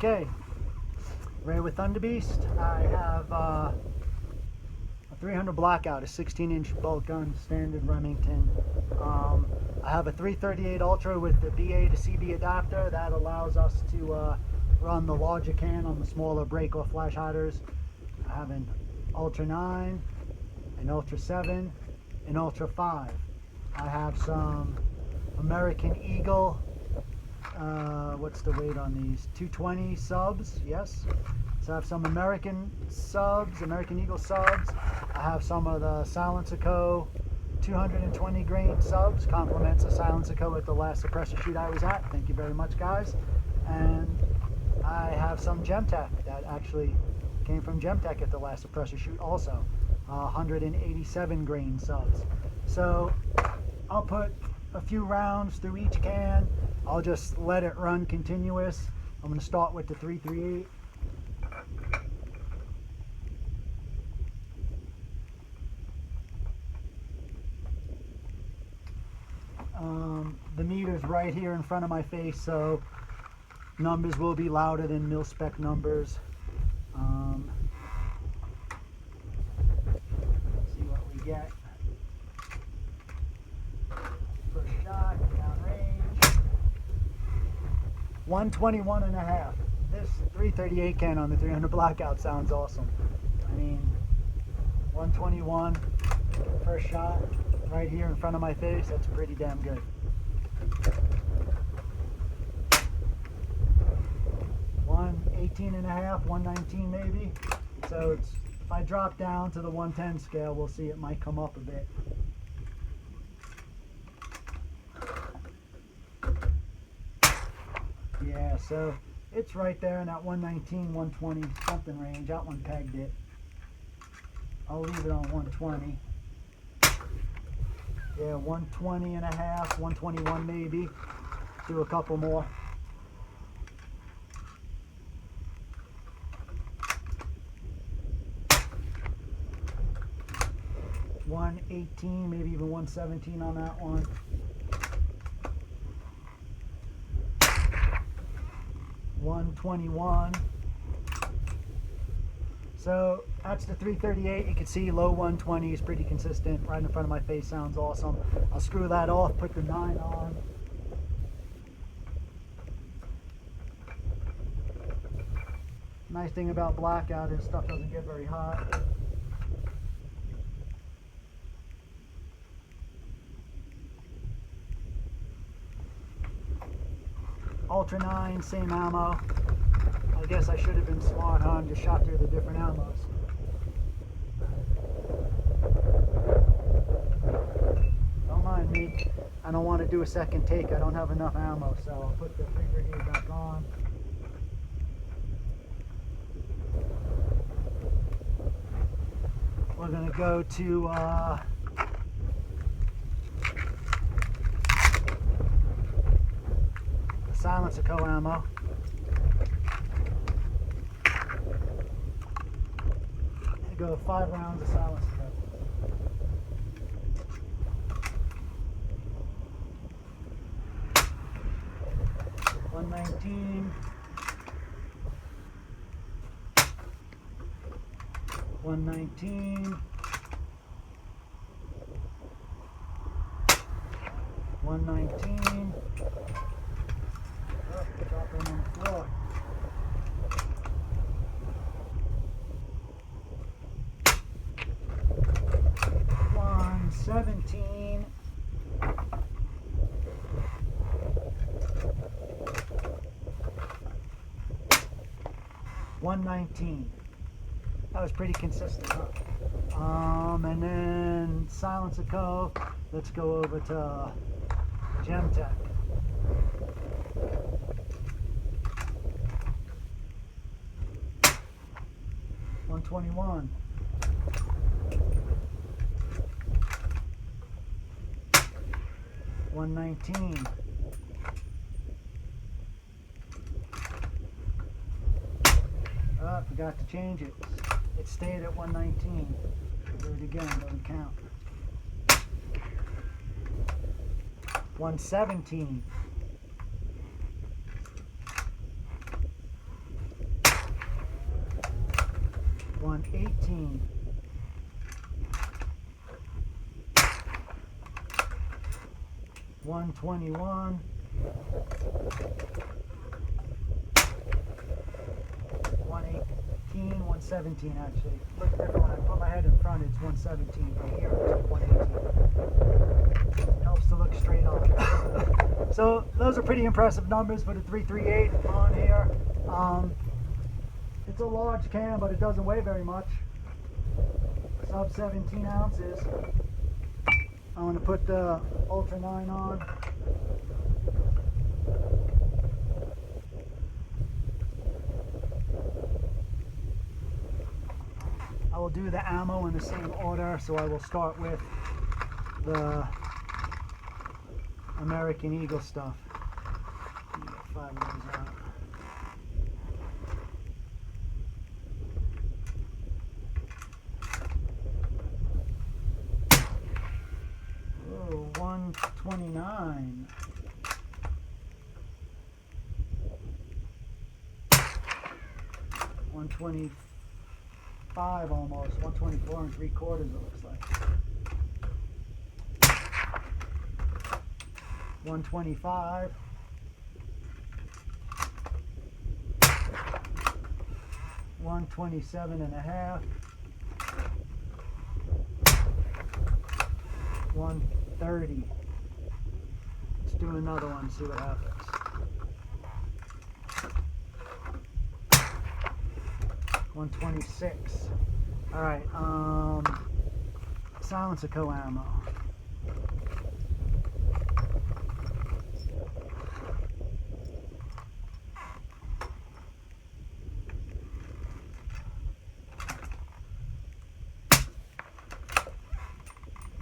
Okay, ready with Thunder Beast. I have a 300 Blackout, a 16-inch bolt gun, standard Remington. I have a 338 Ultra with the BA to CB adapter that allows us to run the larger can on the smaller break or flash hiders. I have an Ultra 9, an Ultra 7, an Ultra 5. I have some American Eagle, what's the weight on these? 220 subs, yes. So I have some American subs, American Eagle subs. I have some of the Silencer Co. 220 grain subs, compliments of Silencer Co. at the last suppressor shoot I was at. Thank you very much, guys. And I have some Gemtech that actually came from Gemtech at the last suppressor shoot also. 187 grain subs. So I'll put a few rounds through each can. I'll just let it run continuous. I'm going to start with the 338. The meter's right here in front of my face, so numbers will be louder than mil-spec numbers. Let's see what we get. First shot, downrange. 121 and a half. This 338 can on the 300 Blackout sounds awesome. I mean, 121, first shot, right here in front of my face, that's pretty damn good. $118 and a half, 119 maybe. So it's, if I drop down to the 110 scale, we'll see it might come up a bit. Yeah, so it's right there in that 119, 120 something range. That one pegged it. I'll leave it on 120. Yeah, 120 and a half, 121 maybe. Do a couple more. $118, maybe even 117 on that one. $121. So that's the 338. You can see low 120 is pretty consistent. Right in front of my face, sounds awesome. I'll screw that off, put the 9 on. Nice thing about Blackout is stuff doesn't get very hot. Ultra 9, same ammo. I guess I should have been smart, huh? And just shot through the different ammos. Don't mind me. I don't want to do a second take. I don't have enough ammo, so I'll put the 338 back on. We're going to go to the Silencer Co. ammo. Go 5 rounds of Silencer Co. $119, $119, $119. Oh, drop them on the floor. $117. $119. That was pretty consistent, huh? And then Silencer Co. Let's go over to Gemtech. $121. $119. Oh, I forgot to change it. It stayed at 119. Do it again, doesn't count. 117. 118. 121. 118, 117 actually. Look different when I put my head in front, it's 117. But here it's 118. Helps to look straight on. So those are pretty impressive numbers for the 338 on here. It's a large can, but it doesn't weigh very much. Sub 17 ounces. I'm going to put the Ultra 9 on. I will do the ammo in the same order, so I will start with the American Eagle stuff. Let me get 5 of those out. Oh, 129. 125 almost. 124 3/4 it looks like. 125. 127.5. 130. Let's do another one, see what happens. 126. All right, silencer co ammo.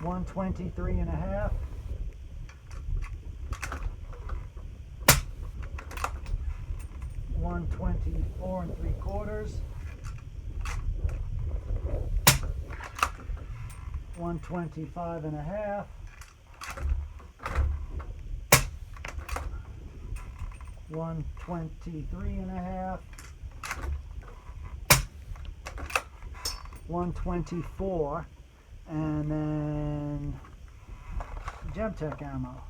$123.5. 124 3/4. 125.5. 123.5. 124, and then Gemtech ammo.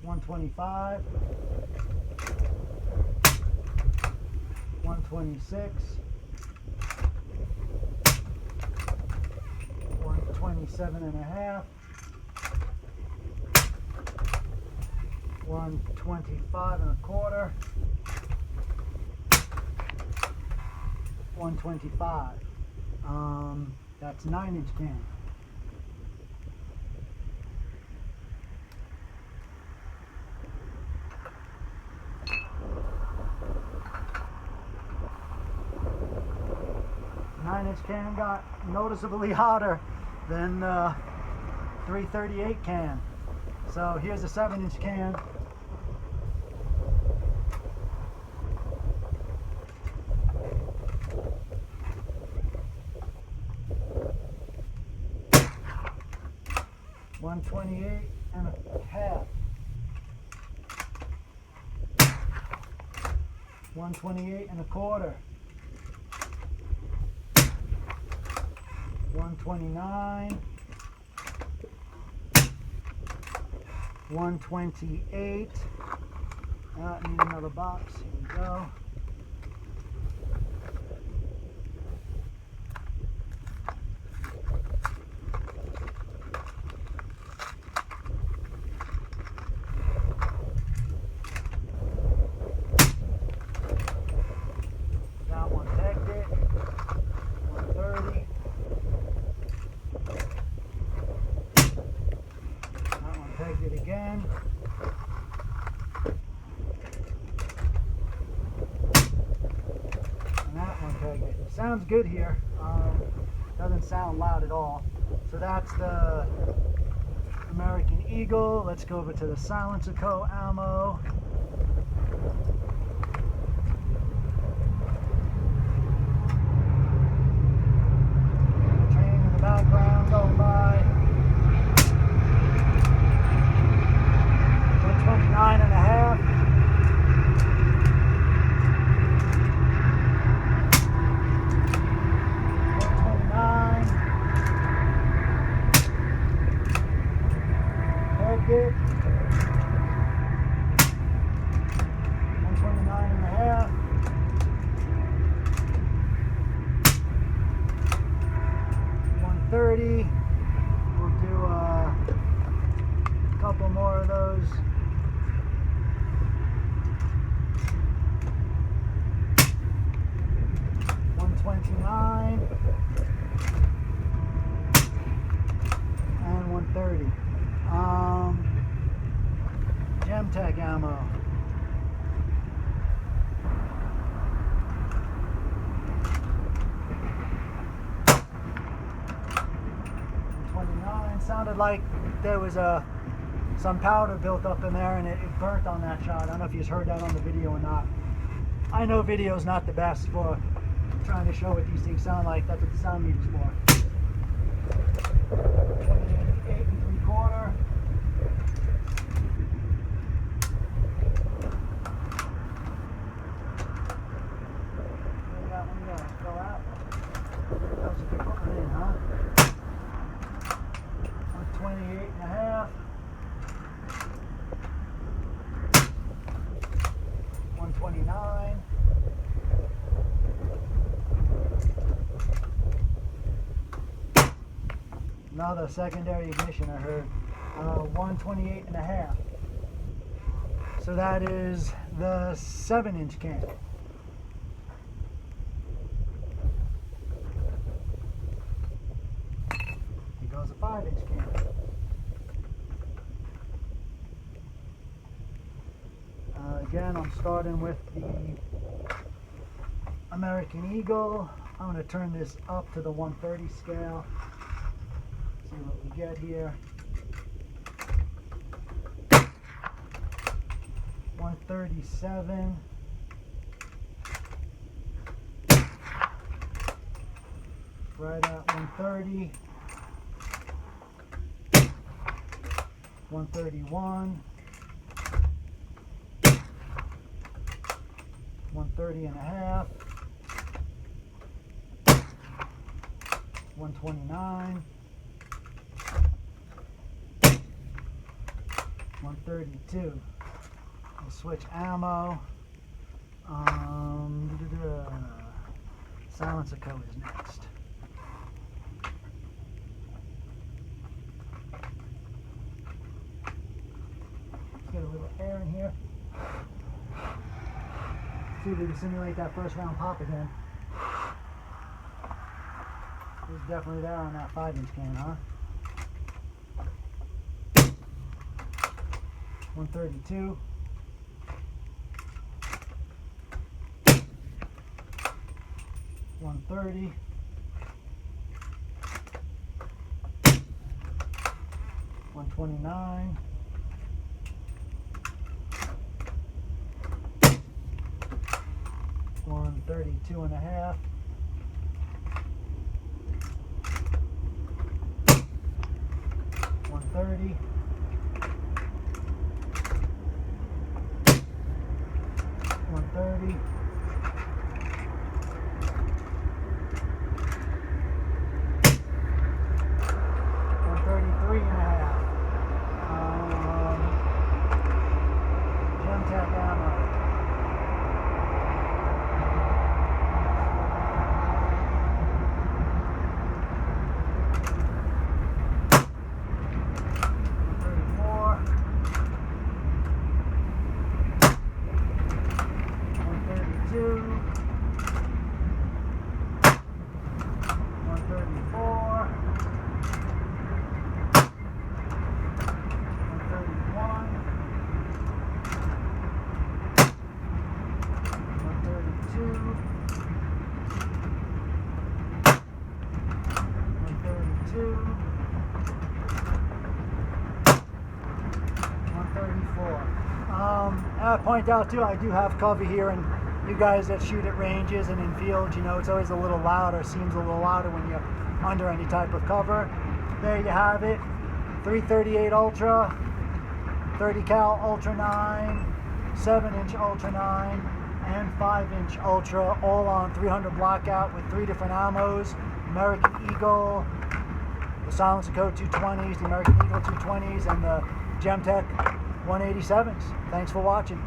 $125, 126, 127.5, 125.25, 125. That's 9-inch can. Nine-inch can got noticeably hotter than the 338 can. So here's a 7-inch can. $128.5. 128.25. 129. 128. I need another box. Here we go. That one pegged it. 130. That one pegged it again. Sounds good here. Doesn't sound loud at all. So that's the American Eagle. Let's go over to the Silencer Co. ammo. Train in the background going 129 and 130. Gemtech ammo. Sounded like there was some powder built up in there and it burnt on that shot. I don't know if you heard that on the video or not. I know video's not the best for trying to show what these things sound like. That's what the sound meter's for. 28 3/4. Got one there. Go out. That was a good one in, huh? 28 and a half. 129. Another secondary ignition I heard. 128 and a half. So that is the 7-inch can. Here goes a 5-inch can. Again, I'm starting with the American Eagle. I'm going to turn this up to the 130 scale. See what we get here. 137. Right at 130. 131. 130 and a half. 129. 132. We'll switch ammo. Silencer code is next. Get a little air in here. See if we can simulate that first round pop again. It was definitely there on that 5-inch can, huh? 132. 130. 129. 132 and a half. 130. 130. 133 and a half. Gemtech ammo. 134. I point out too, I do have cover here, and you guys that shoot at ranges and in fields, you know, it's always a little louder, seems a little louder when you're under any type of cover. There you have it, 338 Ultra, 30 cal Ultra 9, 7-inch Ultra 9, and 5-inch Ultra, all on 300 blockout with 3 different ammos, American Eagle, the Silencer Code 220s, the American Eagle 220s, and the Gemtech 187s. Thanks for watching.